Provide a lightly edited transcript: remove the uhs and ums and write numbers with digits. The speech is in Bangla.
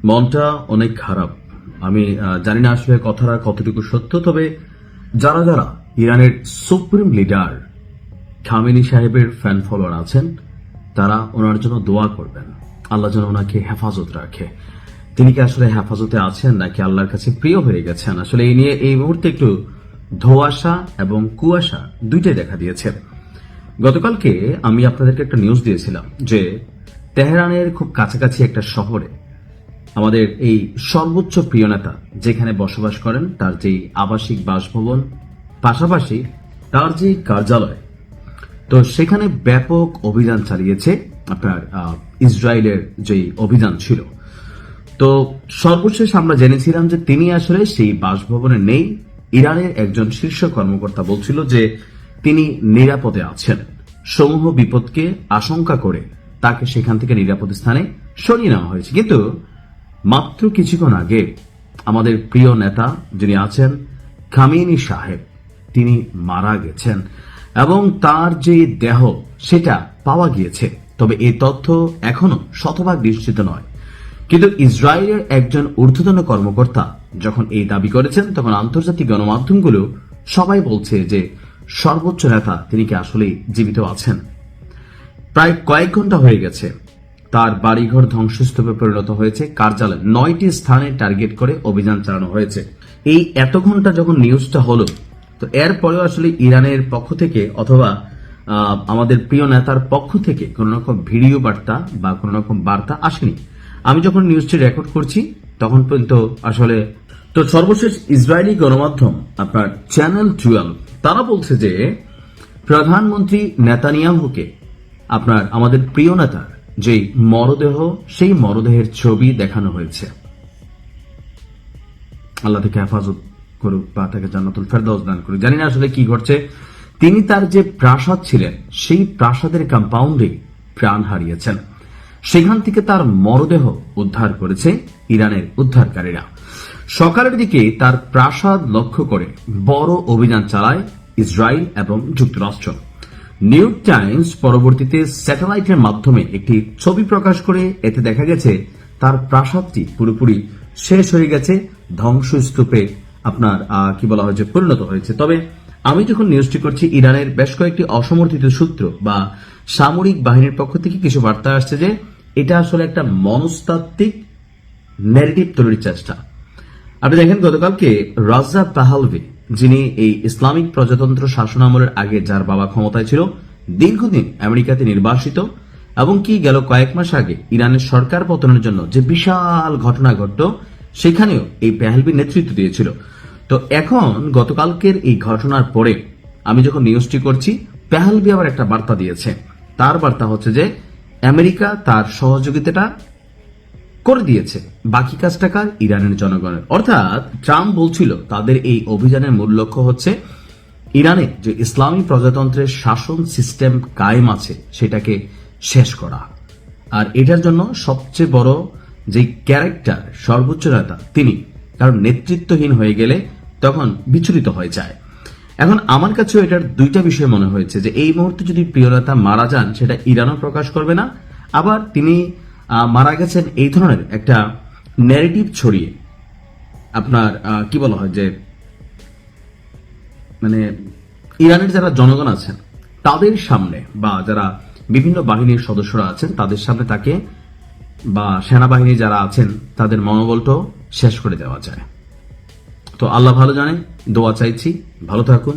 মনটা অনেক খারাপ। আমি জানি না আসলে কথাটা কতটুকু সত্য, তবে যারা যারা ইরানের সুপ্রিম লিডার খামেনি সাহেবের ফ্যান ফলোয়ার আছেন তারা ওনার জন্য দোয়া করবেন, আল্লাহ যেন ওনাকে হেফাজত রাখে। তিনি কি আসলে হেফাজতে আছেন নাকি আল্লাহর কাছে প্রিয় হয়ে গেছেন, আসলে এই নিয়ে এই মুহূর্তে একটু ধোঁয়াশা এবং কুয়াশা দুইটাই দেখা দিয়েছে। গতকালকে আমি আপনাদেরকে একটা নিউজ দিয়েছিলাম যে তেহরানের খুব কাছাকাছি একটা শহরে আমাদের এই সর্বোচ্চ প্রিয় নেতা যেখানে বসবাস করেন তার যে আবাসিক বাসভবন, পাশাপাশি তার যে কার্যালয়, তো সেখানে ব্যাপক অভিযান চালিয়েছে আপনার ইসরায়েলের যে অভিযান ছিল। তো সর্বশেষ আমরা জেনেছিলাম যে তিনি আসলে সেই বাসভবনে নেই। ইরানের একজন শীর্ষ কর্মকর্তা বলছিল যে তিনি নিরাপদে আছেন, সমূহ বিপদকে আশঙ্কা করে তাকে সেখান থেকে নিরাপদ স্থানে সরিয়ে নেওয়া হয়েছে। কিন্তু মাত্র কিছুক্ষণ আগে আমাদের প্রিয় নেতা যিনি আছেন খামেনি সাহেব, তিনি মারা গেছেন এবং তার যে দেহ সেটা পাওয়া গিয়েছে। তবে এই তথ্য এখনো শতভাগ নিশ্চিত নয়, কিন্তু ইসরায়েলের একজন ঊর্ধ্বতন কর্মকর্তা যখন এই দাবি করেছেন তখন আন্তর্জাতিক গণমাধ্যমগুলো সবাই বলছে যে সর্বোচ্চ নেতা তিনি কি আসলেই জীবিত আছেন। প্রায় কয়েক ঘন্টা হয়ে গেছে তার বাড়িঘর ধ্বংসস্তূপে পরিণত হয়েছে, কার্যালয় 9টি স্থানে টার্গেট করে অভিযান চালানো হয়েছে। এই এত ঘন্টা যখন নিউজটা হলো, তো এরপরেও আসলে ইরানের পক্ষ থেকে অথবা আমাদের প্রিয় নেতার পক্ষ থেকে কোন রকম ভিডিও বার্তা বা কোন রকম বার্তা আসেনি। আমি যখন নিউজটি রেকর্ড করছি তখন পর্যন্ত আসলে তো সর্বশেষ ইসরায়েলি গণমাধ্যম আপনার চ্যানেল 12 তারা বলছে যে প্রধানমন্ত্রী নেতানিয়াহুকে আপনার আমাদের প্রিয় নেতার যেই মরদেহ, সেই মরদেহের ছবি দেখানো হয়েছে। আল্লাহ থেকে হেফাজত করুক বা তাকে জান্নাতুল ফেরদাউস দান করুক। জানি না আসলে কি ঘটছে। তিনি তার যে প্রাসাদ ছিলেন সেই প্রাসাদের কম্পাউন্ডে প্রাণ হারিয়েছেন। সেখান থেকে তার মরদেহ উদ্ধার করেছে ইরানের উদ্ধারকারীরা। সকালের দিকে তার প্রাসাদ লক্ষ্য করে বড় অভিযান চালায় ইসরায়েল এবং যুক্তরাষ্ট্র। নিউ ইয়র্ক টাইমস পরবর্তীতে স্যাটেলাইটের মাধ্যমে একটি ছবি প্রকাশ করে এতে দেখা গেছে তার প্রাসাদটি পুরোপুরি শেষ হয়ে গেছে, ধ্বংসস্তূপে আপনার কি বলা হয়েছে পরিণত হয়েছে। তবে আমি যখন নিউজটি করছি ইরানের বেশ কয়েকটি অসমর্থিত সূত্র বা সামরিক বাহিনীর পক্ষ থেকে কিছু বার্তা আসছে যে এটা আসলে একটা মনস্তাত্ত্বিক ন্যারেটিভ তৈরির চেষ্টা। আপনি দেখেন গতকালকে রাজা পাহলভি, যিনি এই ইসলামিক প্রজাতন্ত্র শাসন আমলের আগে যার বাবা ক্ষমতায় ছিল, দীর্ঘদিন আমেরিকাতে নির্বাসিত এবং কি গেল কয়েক মাস আগে ইরানের সরকার পতনের জন্য যে বিশাল ঘটনা ঘটল সেখানেও এই পাহলভি নেতৃত্ব দিয়েছিল। তো এখন গতকালকের এই ঘটনার পরে আমি যখন নিউজটি করছি পাহলভি আবার একটা বার্তা দিয়েছে। তার বার্তা হচ্ছে যে আমেরিকা তার সহযোগিতাটা করে দিয়েছে, বাকি কাজটা কার? ইরানের জনগণের। অর্থাৎ ট্রাম্প বলছিল তাদের এই অভিযানের মূল লক্ষ্য হচ্ছে ইরানে যে ইসলামী প্রজাতন্ত্রের শাসন সিস্টেম কায়েম আছে সেটাকে শেষ করা। আর এটার জন্য সবচেয়ে বড় যে ক্যারেক্টার সর্বোচ্চ নেতা তিনি, কারণ নেতৃত্বহীন হয়ে গেলে তখন বিচলিত হয়ে যায়। এখন আমার কাছেও এটার দুইটা বিষয় মনে হয়েছে যে এই মুহূর্তে যদি প্রিয় নেতা মারা যান সেটা ইরানও প্রকাশ করবে না, আবার তিনি মারা গেছেন এই ধরনের একটা ন্যারেটিভ ছড়িয়ে আপনার কি বলা হয় যে মানে ইরানের যারা জনগণ আছেন তাদের সামনে বা যারা বিভিন্ন বাহিনীর সদস্যরা আছেন তাদের সামনে তাকে বা সেনাবাহিনী যারা আছেন তাদের মনোবলটাও শেষ করে দেওয়া যায়। তো আল্লাহ ভালো জানে, দোয়া চাইছি, ভালো থাকুন।